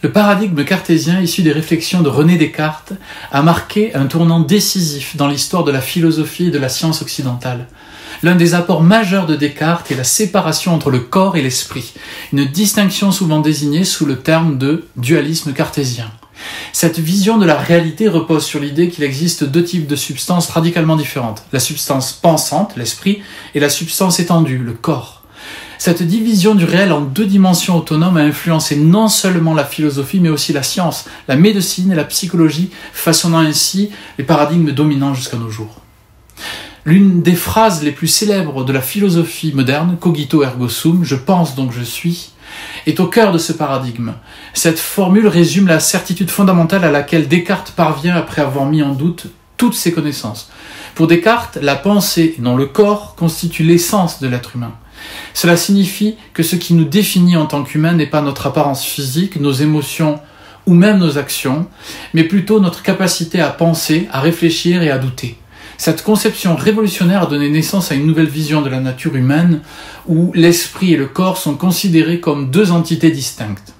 Le paradigme cartésien issu des réflexions de René Descartes a marqué un tournant décisif dans l'histoire de la philosophie et de la science occidentale. L'un des apports majeurs de Descartes est la séparation entre le corps et l'esprit, une distinction souvent désignée sous le terme de dualisme cartésien. Cette vision de la réalité repose sur l'idée qu'il existe deux types de substances radicalement différentes, la substance pensante, l'esprit, et la substance étendue, le corps. Cette division du réel en deux dimensions autonomes a influencé non seulement la philosophie, mais aussi la science, la médecine et la psychologie, façonnant ainsi les paradigmes dominants jusqu'à nos jours. L'une des phrases les plus célèbres de la philosophie moderne, cogito ergo sum, je pense donc je suis, est au cœur de ce paradigme. Cette formule résume la certitude fondamentale à laquelle Descartes parvient après avoir mis en doute toutes ses connaissances. Pour Descartes, la pensée, et non le corps, constitue l'essence de l'être humain. Cela signifie que ce qui nous définit en tant qu'humains n'est pas notre apparence physique, nos émotions ou même nos actions, mais plutôt notre capacité à penser, à réfléchir et à douter. Cette conception révolutionnaire a donné naissance à une nouvelle vision de la nature humaine où l'esprit et le corps sont considérés comme deux entités distinctes.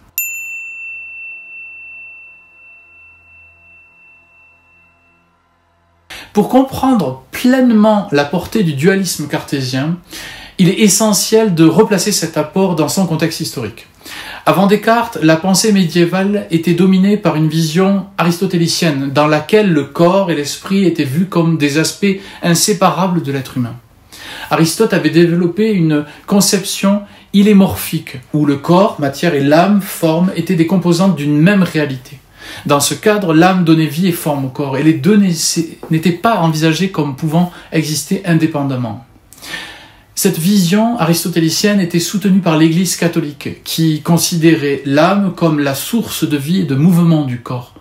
Pour comprendre pleinement la portée du dualisme cartésien, il est essentiel de replacer cet apport dans son contexte historique. Avant Descartes, la pensée médiévale était dominée par une vision aristotélicienne, dans laquelle le corps et l'esprit étaient vus comme des aspects inséparables de l'être humain. Aristote avait développé une conception illémorphique, où le corps, matière et l'âme, forme, étaient des composantes d'une même réalité. Dans ce cadre, l'âme donnait vie et forme au corps, et les deux n'étaient pas envisagés comme pouvant exister indépendamment. Cette vision aristotélicienne était soutenue par l'Église catholique, qui considérait l'âme comme la source de vie et de mouvement du corps.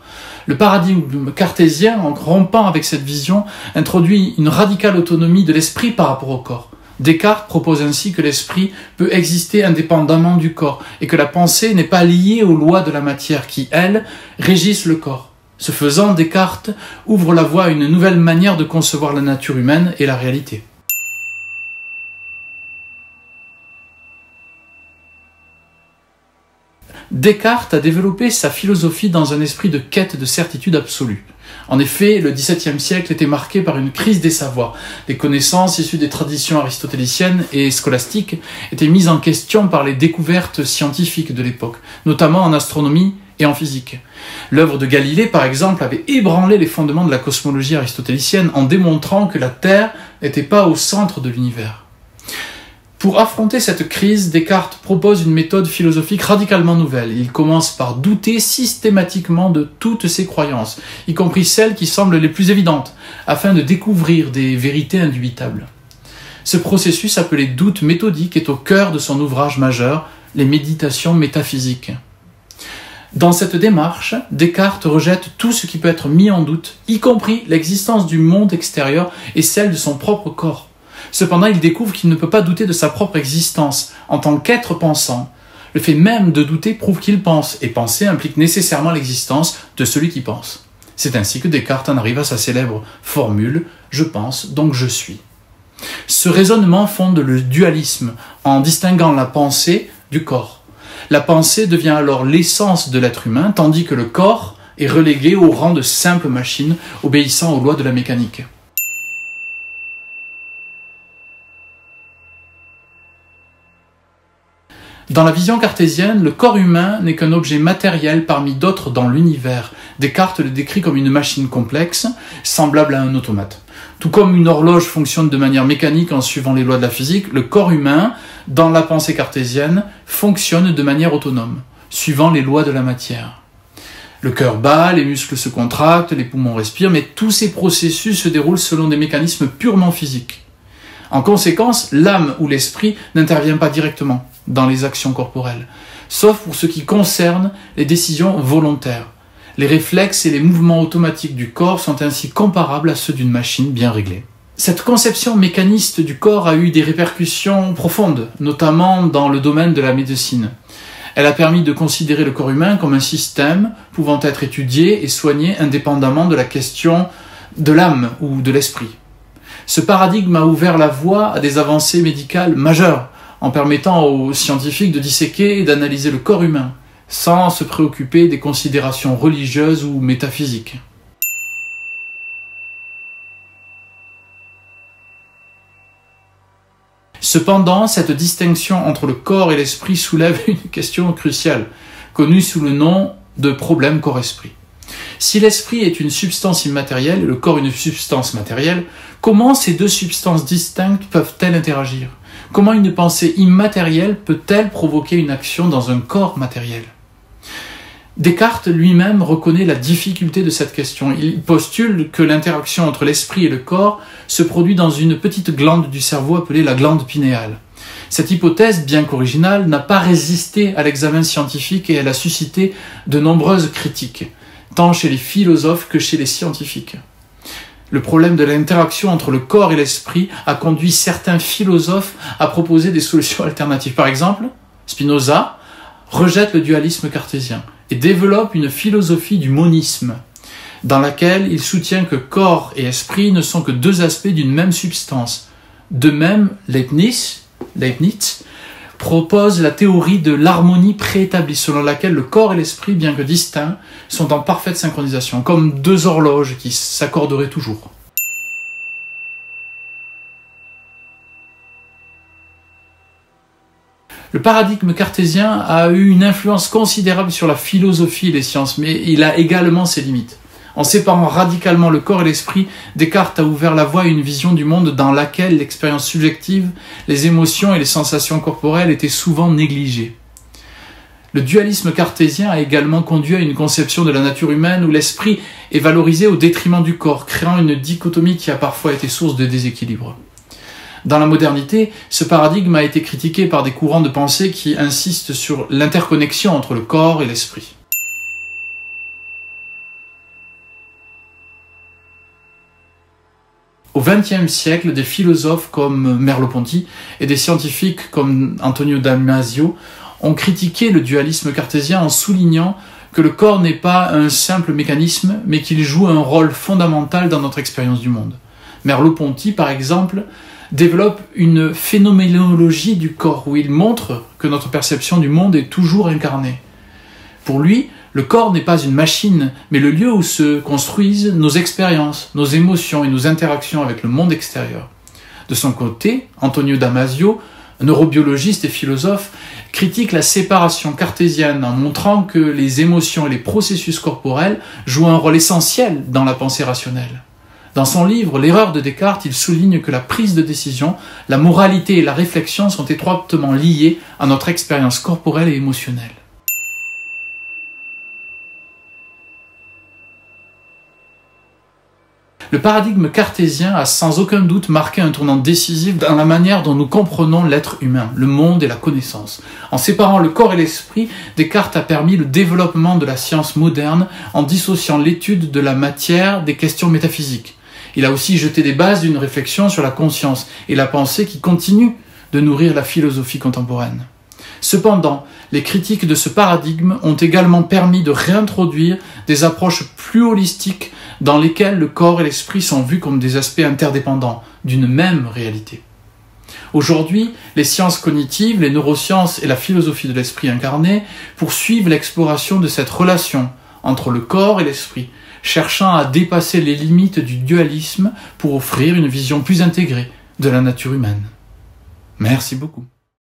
Le paradigme cartésien, en rompant avec cette vision, introduit une radicale autonomie de l'esprit par rapport au corps. Descartes propose ainsi que l'esprit peut exister indépendamment du corps, et que la pensée n'est pas liée aux lois de la matière qui, elles, régissent le corps. Ce faisant, Descartes ouvre la voie à une nouvelle manière de concevoir la nature humaine et la réalité. Descartes a développé sa philosophie dans un esprit de quête de certitude absolue. En effet, le XVIIe siècle était marqué par une crise des savoirs. Les connaissances issues des traditions aristotéliciennes et scolastiques étaient mises en question par les découvertes scientifiques de l'époque, notamment en astronomie et en physique. L'œuvre de Galilée, par exemple, avait ébranlé les fondements de la cosmologie aristotélicienne en démontrant que la Terre n'était pas au centre de l'univers. Pour affronter cette crise, Descartes propose une méthode philosophique radicalement nouvelle. Il commence par douter systématiquement de toutes ses croyances, y compris celles qui semblent les plus évidentes, afin de découvrir des vérités indubitables. Ce processus, appelé doute méthodique, est au cœur de son ouvrage majeur, les Méditations métaphysiques. Dans cette démarche, Descartes rejette tout ce qui peut être mis en doute, y compris l'existence du monde extérieur et celle de son propre corps. Cependant, il découvre qu'il ne peut pas douter de sa propre existence en tant qu'être pensant. Le fait même de douter prouve qu'il pense, et penser implique nécessairement l'existence de celui qui pense. C'est ainsi que Descartes en arrive à sa célèbre formule « je pense, donc je suis ». Ce raisonnement fonde le dualisme en distinguant la pensée du corps. La pensée devient alors l'essence de l'être humain, tandis que le corps est relégué au rang de simple machine obéissant aux lois de la mécanique. Dans la vision cartésienne, le corps humain n'est qu'un objet matériel parmi d'autres dans l'univers. Descartes le décrit comme une machine complexe, semblable à un automate. Tout comme une horloge fonctionne de manière mécanique en suivant les lois de la physique, le corps humain, dans la pensée cartésienne, fonctionne de manière autonome, suivant les lois de la matière. Le cœur bat, les muscles se contractent, les poumons respirent, mais tous ces processus se déroulent selon des mécanismes purement physiques. En conséquence, l'âme ou l'esprit n'intervient pas directement dans les actions corporelles, sauf pour ce qui concerne les décisions volontaires. Les réflexes et les mouvements automatiques du corps sont ainsi comparables à ceux d'une machine bien réglée. Cette conception mécaniste du corps a eu des répercussions profondes, notamment dans le domaine de la médecine. Elle a permis de considérer le corps humain comme un système pouvant être étudié et soigné indépendamment de la question de l'âme ou de l'esprit. Ce paradigme a ouvert la voie à des avancées médicales majeures, en permettant aux scientifiques de disséquer et d'analyser le corps humain, sans se préoccuper des considérations religieuses ou métaphysiques. Cependant, cette distinction entre le corps et l'esprit soulève une question cruciale, connue sous le nom de problème corps-esprit. Si l'esprit est une substance immatérielle et le corps une substance matérielle, comment ces deux substances distinctes peuvent-elles interagir? Comment une pensée immatérielle peut-elle provoquer une action dans un corps matériel? Descartes lui-même reconnaît la difficulté de cette question. Il postule que l'interaction entre l'esprit et le corps se produit dans une petite glande du cerveau appelée la glande pinéale. Cette hypothèse, bien qu'originale, n'a pas résisté à l'examen scientifique et elle a suscité de nombreuses critiques, tant chez les philosophes que chez les scientifiques. Le problème de l'interaction entre le corps et l'esprit a conduit certains philosophes à proposer des solutions alternatives. Par exemple, Spinoza rejette le dualisme cartésien et développe une philosophie du monisme, dans laquelle il soutient que corps et esprit ne sont que deux aspects d'une même substance. De même, Leibniz propose la théorie de l'harmonie préétablie, selon laquelle le corps et l'esprit, bien que distincts, sont en parfaite synchronisation, comme deux horloges qui s'accorderaient toujours. Le paradigme cartésien a eu une influence considérable sur la philosophie et les sciences, mais il a également ses limites. En séparant radicalement le corps et l'esprit, Descartes a ouvert la voie à une vision du monde dans laquelle l'expérience subjective, les émotions et les sensations corporelles étaient souvent négligées. Le dualisme cartésien a également conduit à une conception de la nature humaine où l'esprit est valorisé au détriment du corps, créant une dichotomie qui a parfois été source de déséquilibre. Dans la modernité, ce paradigme a été critiqué par des courants de pensée qui insistent sur l'interconnexion entre le corps et l'esprit. Au XXe siècle, des philosophes comme Merleau-Ponty et des scientifiques comme Antonio Damasio ont critiqué le dualisme cartésien en soulignant que le corps n'est pas un simple mécanisme, mais qu'il joue un rôle fondamental dans notre expérience du monde. Merleau-Ponty, par exemple, développe une phénoménologie du corps où il montre que notre perception du monde est toujours incarnée. Pour lui, le corps n'est pas une machine, mais le lieu où se construisent nos expériences, nos émotions et nos interactions avec le monde extérieur. De son côté, Antonio Damasio, neurobiologiste et philosophe, critique la séparation cartésienne en montrant que les émotions et les processus corporels jouent un rôle essentiel dans la pensée rationnelle. Dans son livre « L'erreur de Descartes », il souligne que la prise de décision, la moralité et la réflexion sont étroitement liées à notre expérience corporelle et émotionnelle. Le paradigme cartésien a sans aucun doute marqué un tournant décisif dans la manière dont nous comprenons l'être humain, le monde et la connaissance. En séparant le corps et l'esprit, Descartes a permis le développement de la science moderne en dissociant l'étude de la matière des questions métaphysiques. Il a aussi jeté des bases d'une réflexion sur la conscience et la pensée qui continue de nourrir la philosophie contemporaine. Cependant, les critiques de ce paradigme ont également permis de réintroduire des approches plus holistiques dans lesquelles le corps et l'esprit sont vus comme des aspects interdépendants d'une même réalité. Aujourd'hui, les sciences cognitives, les neurosciences et la philosophie de l'esprit incarné poursuivent l'exploration de cette relation entre le corps et l'esprit, cherchant à dépasser les limites du dualisme pour offrir une vision plus intégrée de la nature humaine. Merci beaucoup.